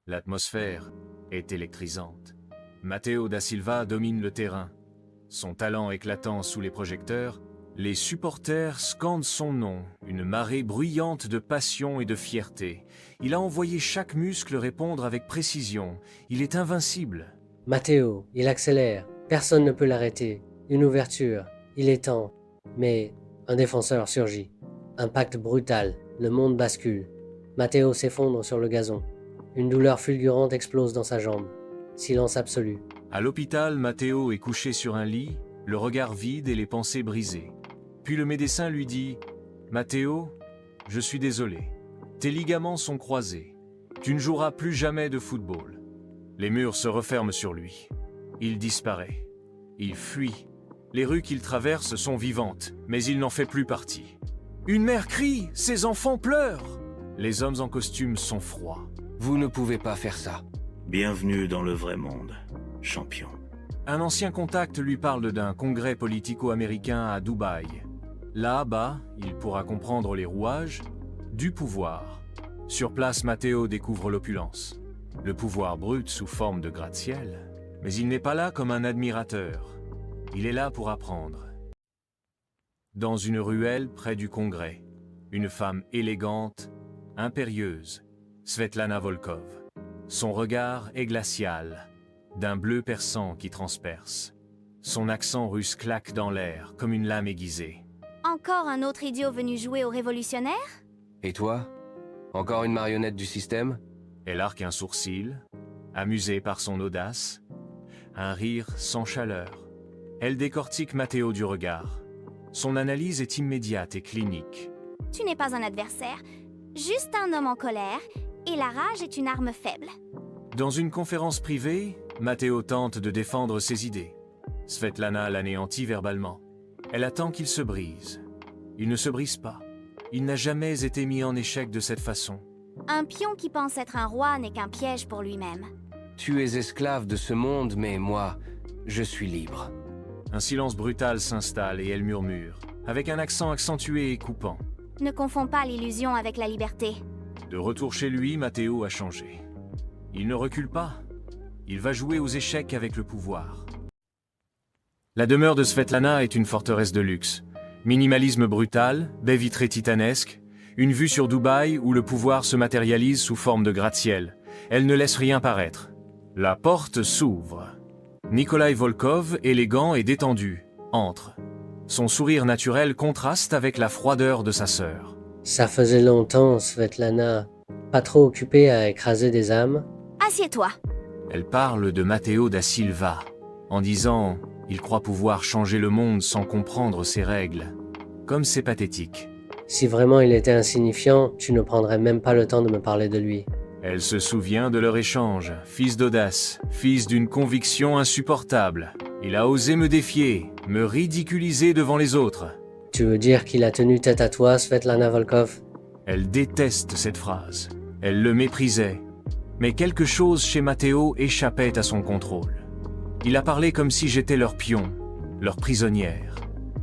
L'atmosphère est électrisante. Matteo da Silva domine le terrain. Son talent éclatant sous les projecteurs, les supporters scandent son nom, une marée bruyante de passion et de fierté. Il a envoyé chaque muscle répondre avec précision. Il est invincible. Matteo, il accélère. Personne ne peut l'arrêter. Une ouverture. Il est temps. Mais un défenseur surgit. Impact brutal. Le monde bascule. Matteo s'effondre sur le gazon. Une douleur fulgurante explose dans sa jambe. Silence absolu. À l'hôpital, Matteo est couché sur un lit, le regard vide et les pensées brisées. Puis le médecin lui dit « Matteo, je suis désolé. Tes ligaments sont croisés. Tu ne joueras plus jamais de football. » Les murs se referment sur lui. Il disparaît. Il fuit. Les rues qu'il traverse sont vivantes, mais il n'en fait plus partie. Une mère crie, ses enfants pleurent. Les hommes en costume sont froids. Vous ne pouvez pas faire ça. Bienvenue dans le vrai monde, champion. Un ancien contact lui parle d'un congrès politico-américain à Dubaï. Là-bas, il pourra comprendre les rouages du pouvoir. Sur place, Matteo découvre l'opulence. Le pouvoir brut sous forme de gratte-ciel. Mais il n'est pas là comme un admirateur. Il est là pour apprendre. Dans une ruelle près du congrès, une femme élégante, impérieuse, Svetlana Volkov. Son regard est glacial, d'un bleu perçant qui transperce. Son accent russe claque dans l'air comme une lame aiguisée. Encore un autre idiot venu jouer aux révolutionnaires? Et toi? Encore une marionnette du système? Elle arque un sourcil, amusée par son audace, un rire sans chaleur. Elle décortique Matteo du regard. Son analyse est immédiate et clinique. Tu n'es pas un adversaire, juste un homme en colère, et la rage est une arme faible. Dans une conférence privée, Matteo tente de défendre ses idées. Svetlana l'anéantit verbalement. Elle attend qu'il se brise. Il ne se brise pas. Il n'a jamais été mis en échec de cette façon. Un pion qui pense être un roi n'est qu'un piège pour lui-même. Tu es esclave de ce monde, mais moi, je suis libre. Un silence brutal s'installe et elle murmure, avec un accent accentué et coupant. Ne confonds pas l'illusion avec la liberté. De retour chez lui, Matteo a changé. Il ne recule pas. Il va jouer aux échecs avec le pouvoir. La demeure de Svetlana est une forteresse de luxe. Minimalisme brutal, baies vitrées titanesques, une vue sur Dubaï où le pouvoir se matérialise sous forme de gratte-ciel. Elle ne laisse rien paraître. La porte s'ouvre. Nikolai Volkov, élégant et détendu, entre. Son sourire naturel contraste avec la froideur de sa sœur. Ça faisait longtemps, Svetlana. Pas trop occupée à écraser des âmes. Assieds-toi. Elle parle de Matteo da Silva, en disant « Il croit pouvoir changer le monde sans comprendre ses règles. » Comme c'est pathétique. Si vraiment il était insignifiant, tu ne prendrais même pas le temps de me parler de lui. Elle se souvient de leur échange, fils d'audace, fils d'une conviction insupportable. Il a osé me défier, me ridiculiser devant les autres. Tu veux dire qu'il a tenu tête à toi, Svetlana Volkov? Elle déteste cette phrase. Elle le méprisait. Mais quelque chose chez Matteo échappait à son contrôle. Il a parlé comme si j'étais leur pion, leur prisonnière.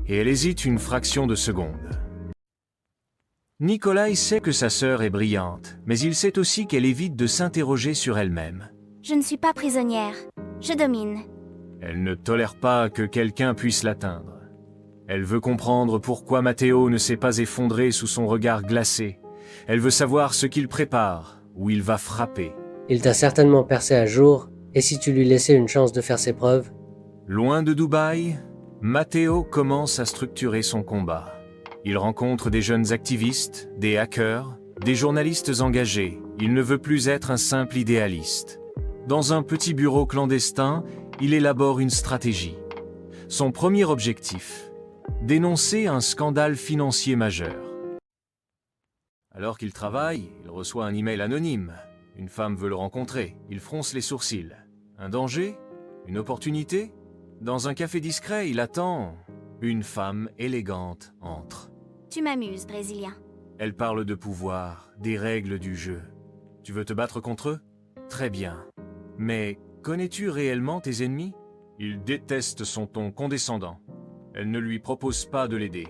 Et elle hésite une fraction de seconde. Nikolai sait que sa sœur est brillante, mais il sait aussi qu'elle évite de s'interroger sur elle-même. Je ne suis pas prisonnière. Je domine. Elle ne tolère pas que quelqu'un puisse l'atteindre. Elle veut comprendre pourquoi Matteo ne s'est pas effondré sous son regard glacé. Elle veut savoir ce qu'il prépare, où il va frapper. Il t'a certainement percé à jour, et si tu lui laissais une chance de faire ses preuves? Loin de Dubaï, Matteo commence à structurer son combat. Il rencontre des jeunes activistes, des hackers, des journalistes engagés. Il ne veut plus être un simple idéaliste. Dans un petit bureau clandestin, il élabore une stratégie. Son premier objectif, dénoncer un scandale financier majeur. Alors qu'il travaille, il reçoit un email anonyme. Une femme veut le rencontrer. Il fronce les sourcils. Un danger? Une opportunité? Dans un café discret, il attend. Une femme élégante entre. Tu m'amuses, Brésilien. Elle parle de pouvoir, des règles du jeu. Tu veux te battre contre eux? Très bien. Mais connais-tu réellement tes ennemis? Il déteste son ton condescendant. Elle ne lui propose pas de l'aider.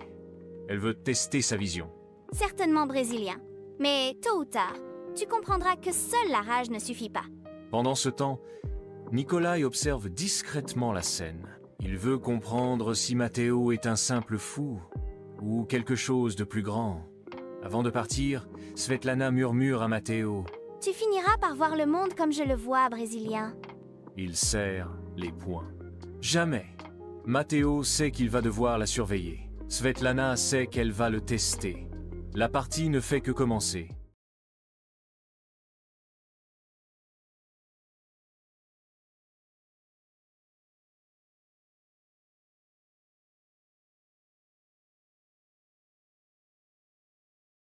Elle veut tester sa vision. Certainement brésilien. Mais tôt ou tard, tu comprendras que seule la rage ne suffit pas. Pendant ce temps, Nikolai observe discrètement la scène. Il veut comprendre si Matteo est un simple fou ou quelque chose de plus grand. Avant de partir, Svetlana murmure à Matteo. Tu finiras par voir le monde comme je le vois, Brésilien. Il serre les poings. Jamais. Matteo sait qu'il va devoir la surveiller. Svetlana sait qu'elle va le tester. La partie ne fait que commencer.